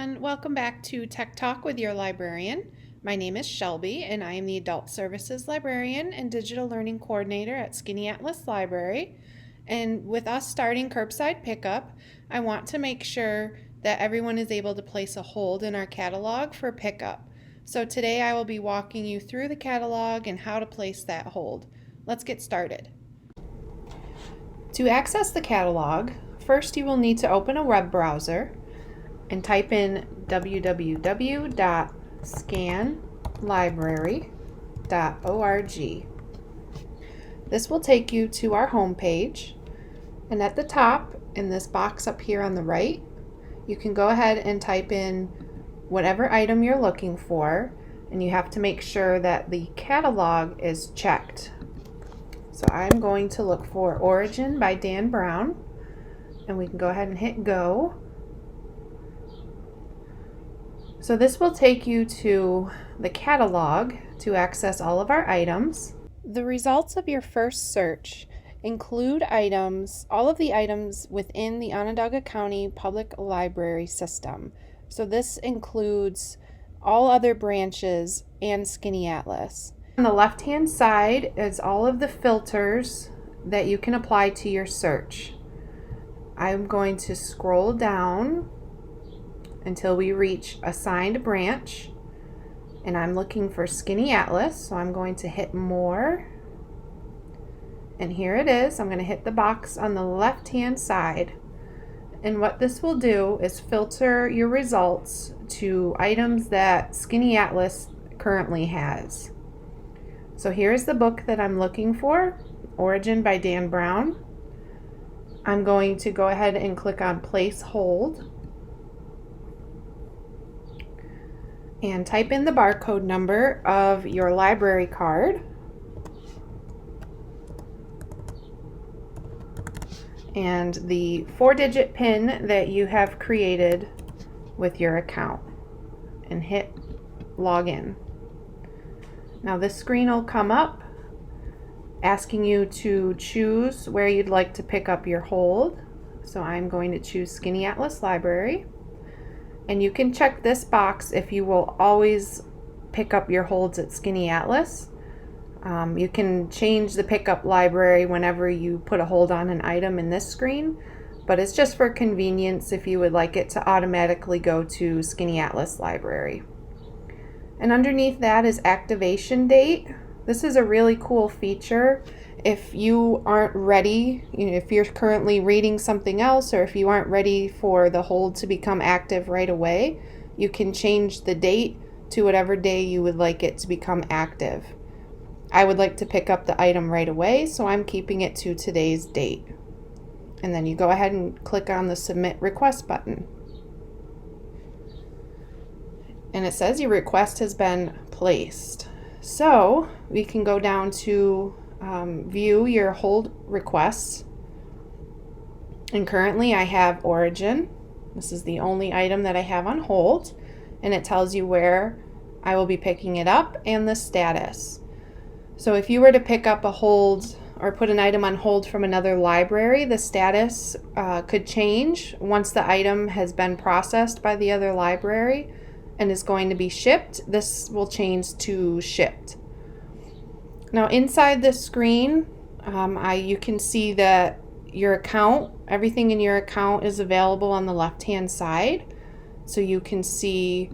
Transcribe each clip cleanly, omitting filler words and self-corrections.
everyone. Welcome back to Tech Talk with your librarian. My name is Shelby and I am the Adult Services Librarian and Digital Learning Coordinator at Skaneateles Library. And with us starting curbside pickup, I want to make sure that everyone is able to place a hold in our catalog for pickup. So today I will be walking you through the catalog and how to place that hold. Let's get started. To access the catalog, first you will need to open a web browser and type in www.scanlibrary.org. This will take you to our home page, and at the top in this box up here on the right, you can go ahead and type in whatever item you're looking for, and you have to make sure that the catalog is checked. So I'm going to look for Origin by Dan Brown, and we can go ahead and hit go. So this will take you to the catalog to access all of our items. The results of your first search include all of the items within the Onondaga County Public Library system. So this includes all other branches and Skaneateles. On the left-hand side is all of the filters that you can apply to your search. I'm going to scroll down until we reach Assigned Branch, and I'm looking for Skaneateles, so I'm going to hit More, and here it is. I'm going to hit the box on the left-hand side, and what this will do is filter your results to items that Skaneateles currently has. So here's the book that I'm looking for, Origin by Dan Brown. I'm going to go ahead and click on Place Hold and type in the barcode number of your library card and the 4-digit PIN that you have created with your account, and hit Login. Now this screen will come up asking you to choose where you'd like to pick up your hold. So I'm going to choose Skaneateles Library. And you can check this box if you will always pick up your holds at Skaneateles. You can change the pickup library whenever you put a hold on an item in this screen, but it's just for convenience if you would like it to automatically go to Skaneateles Library. And underneath that is activation date. This is a really cool feature. If you aren't ready, if you're currently reading something else, or if you aren't ready for the hold to become active right away, you can change the date to whatever day you would like it to become active. I would like to pick up the item right away, so I'm keeping it to today's date. And then you go ahead and click on the Submit Request button. And it says your request has been placed. So we can go down to view your hold requests, and currently I have Origin. This is the only item that I have on hold, and it tells you where I will be picking it up and the status. So if you were to pick up a hold or put an item on hold from another library, the status could change once the item has been processed by the other library and is going to be shipped. This will change to shipped. Now inside this screen, you can see that your account, everything in your account is available on the left-hand side. So you can see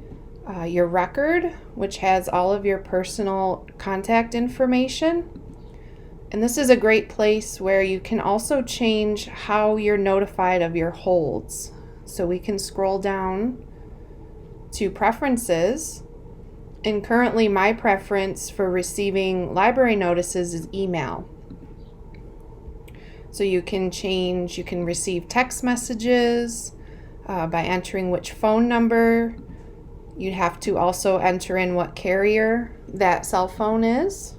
your record, which has all of your personal contact information. And this is a great place where you can also change how you're notified of your holds. So we can scroll down to Preferences. And currently my preference for receiving library notices is email. So you can receive text messages by entering which phone number. You'd have to also enter in what carrier that cell phone is.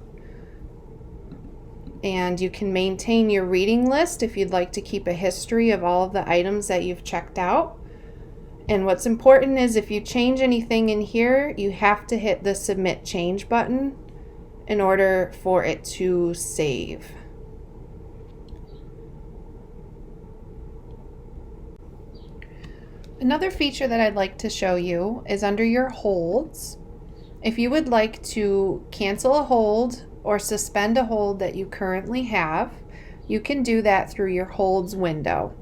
And you can maintain your reading list if you'd like to keep a history of all of the items that you've checked out. And what's important is if you change anything in here, you have to hit the Submit Change button in order for it to save. Another feature that I'd like to show you is under your holds. If you would like to cancel a hold or suspend a hold that you currently have, you can do that through your holds window.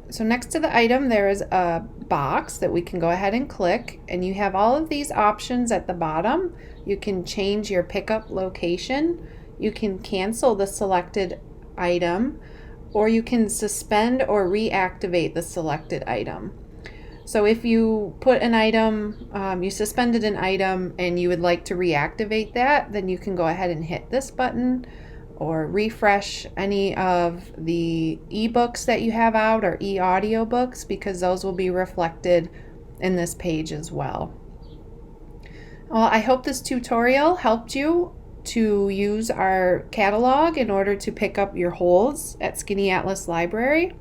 So next to the item there is a box that we can go ahead and click, and you have all of these options at the bottom. You can change your pickup location, you can cancel the selected item, or you can suspend or reactivate the selected item. So if you put an item, you suspended an item and you would like to reactivate that, then you can go ahead and hit this button or refresh any of the ebooks that you have out or e-audiobooks, because those will be reflected in this page as well. Well, I hope this tutorial helped you to use our catalog in order to pick up your holds at Skaneateles Library.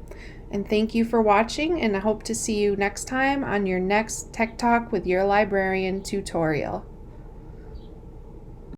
And thank you for watching, and I hope to see you next time on your next Tech Talk with Your Librarian tutorial.